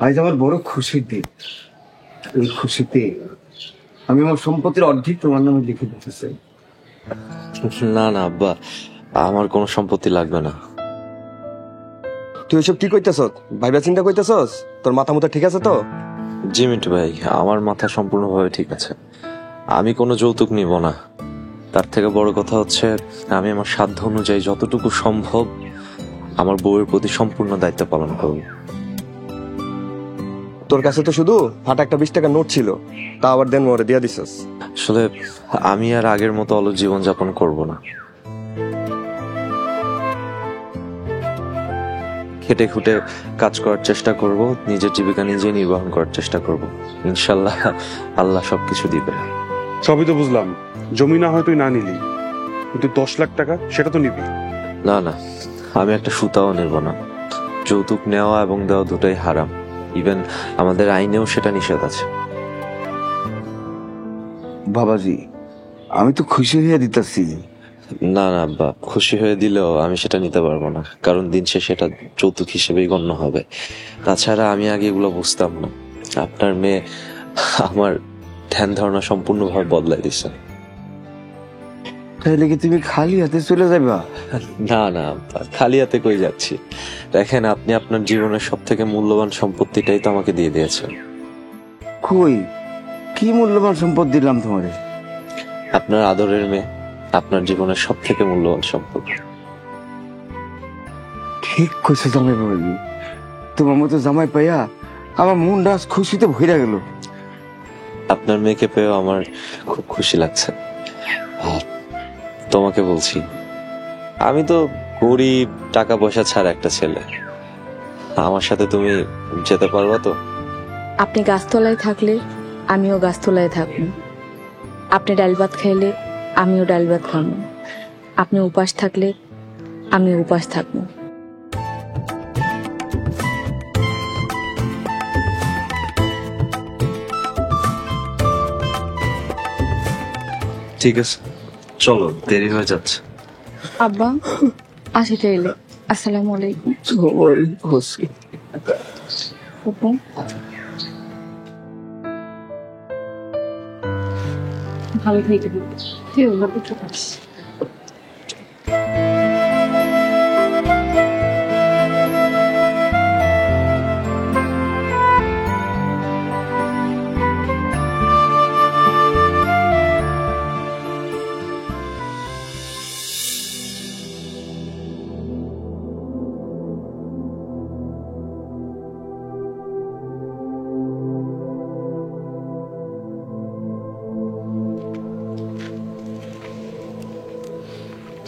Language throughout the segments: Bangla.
আজ আমার বড় খুশির দিন। এই খুশিতে আমি আমার সম্পত্তির অর্ধেক তোমার নামে লিখে দিতে চাই। না না আব্বা, আমার কোনো সম্পত্তি লাগবে না। তুই এসব কি কইতেছ? ভাইবা চিন্তা কইতেছস? তোর মাথা মুথা ঠিক আছে তো? জি মিন্টু ভাই, আমার মাথা সম্পূর্ণভাবে ঠিক আছে। আমি কোনো যৌতুক নিব না। তার থেকে বড় কথা হচ্ছে, আমি আমার সাধ্য অনুযায়ী যতটুকু সম্ভব আমার বউয়ের প্রতি সম্পূর্ণ দায়িত্ব পালন করব। তোর কাছে তো শুধু ফাটা একটা 20 টাকার নোট ছিল, তা আবার দেন মোরে দিয়া দিছস। আসলে আমি আর আগের মতো অলস জীবনযাপন করব না। খেটে খুটে কাজ করার চেষ্টা করব, নিজের জীবিকা নিজে নির্বাহন করার চেষ্টা করব। ইনশাল্লাহ আল্লাহ সবকিছু দিবে। সবই তো বুঝলাম, জমি না হয় তুই না নিলি, কিন্তু 10 লাখ টাকা সেটা তো নিবি। না না, আমি একটা সুতাও নেব না। যৌতুক নেওয়া এবং দেওয়া দুটাই হারাম। ইভেন আমাদের আইনেও সেটা নিষেধ আছে। বাবাজি, আমি তো খুশি হয়ে দিতেছি। না না আব্বা, খুশি হয়ে দিলেও আমি সেটা নিতে পারবো না, কারণ দিন শেষে সেটা যৌতুক হিসেবেই গণ্য হবে। তাছাড়া আমি আগে এগুলো বুঝতাম না। আপনার মেয়ে আমার ধ্যান ধারণা সম্পূর্ণভাবে বদলাই দিচ্ছে। তাইলে কি তুমি খালি হাতে চলে যাবা? না না আব্বা, খালি হাতে কই যাচ্ছি। দেখেন, আপনি আপনার জীবনের সব থেকে মূল্যবান সম্পত্তিটাই তো আমাকে দিয়ে দিয়েছেন। কই, কি মূল্যবান সম্পদ দিলাম তোমারে? আপনার আদরের মেয়ে আপনার জীবনের সব থেকে মূল্যবান সম্পদ। ঠিক কইছো জামাই বাবাজি, তোমার মতো জামাই পাইয়া আমার মনটা আজ খুশিতে ভরে গেল। আপনার মেয়েকে পেয়েও আমার খুব খুশি লাগছে। আর তোমাকে বলছি, আমি তো গরিব, টাকা পয়সা ছাড়া একটা ছেলে। আমার সাথে তুমি যেতে পারবা তো? আপনি গাছতলায় থাকলে আমিও গাছতলায় থাকবো। আপনি ডাল ভাত খাইলে আমিও ডাল ভাত খাবো। আপনি উপাস থাকলে আমি উপাস থাকবো। ঠিক আছে, চলো, দেরি হয়ে যাচ্ছে। আব্বা আসি তাইলে। আসসালামু আলাইকুম। আপু, ভালো থেকে তুই ওগুলো বুঝতে পারছিস।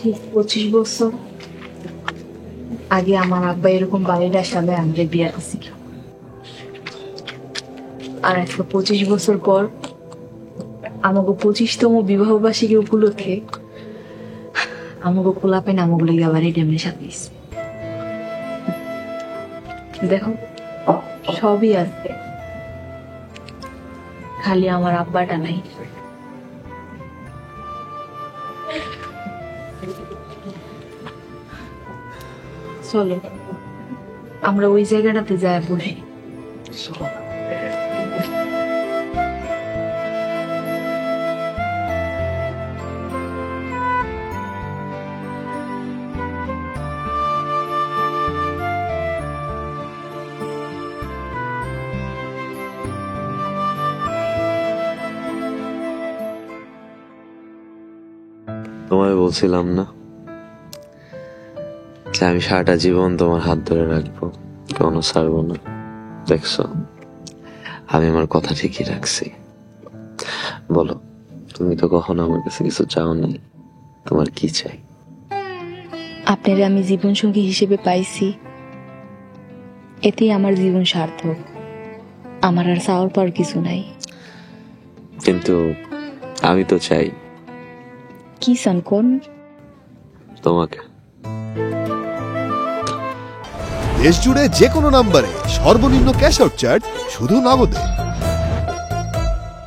ঠিক 25 বছর আগে আমার আব্বা এরকম বাড়ির সামনে আমাদের বিয়ে দিছিল। আর আজকে 25 বছর পর আমাকে 25তম বিবাহ বার্ষিকী উপলক্ষে আমাকে পোলাপেন আমাকে লেগে আবার এই ডেমে সাথিস। দেখো, সবই আছে, খালি আমার আব্বাটা নাই। চলো আমরা ওই জায়গাটাতে যাই বসি। তোমায় বলছিলাম না যে আমি সারাটা জীবন তোমার হাত ধরে রাখবো, কোনো ছাড়বো না। দেখছো, আমি আমার কথা ঠিকই রাখছি। বলো, তুমি তো কখনো আমার কাছে কিছু চাও নাই, তোমার কি চাই? আপনারে আমি জীবন সঙ্গী হিসেবে পাইছি, এতেই আমার জীবন সার্থক। আমার আর চাওয়ার পর কিছু নাই। কিন্তু আমি তো চাই। কি চান কোন? তোমাকে। দেশ জুড়ে যে কোনো নম্বরে সর্বনিম্ন ক্যাশ আউট চার্জ শুধু নগদে।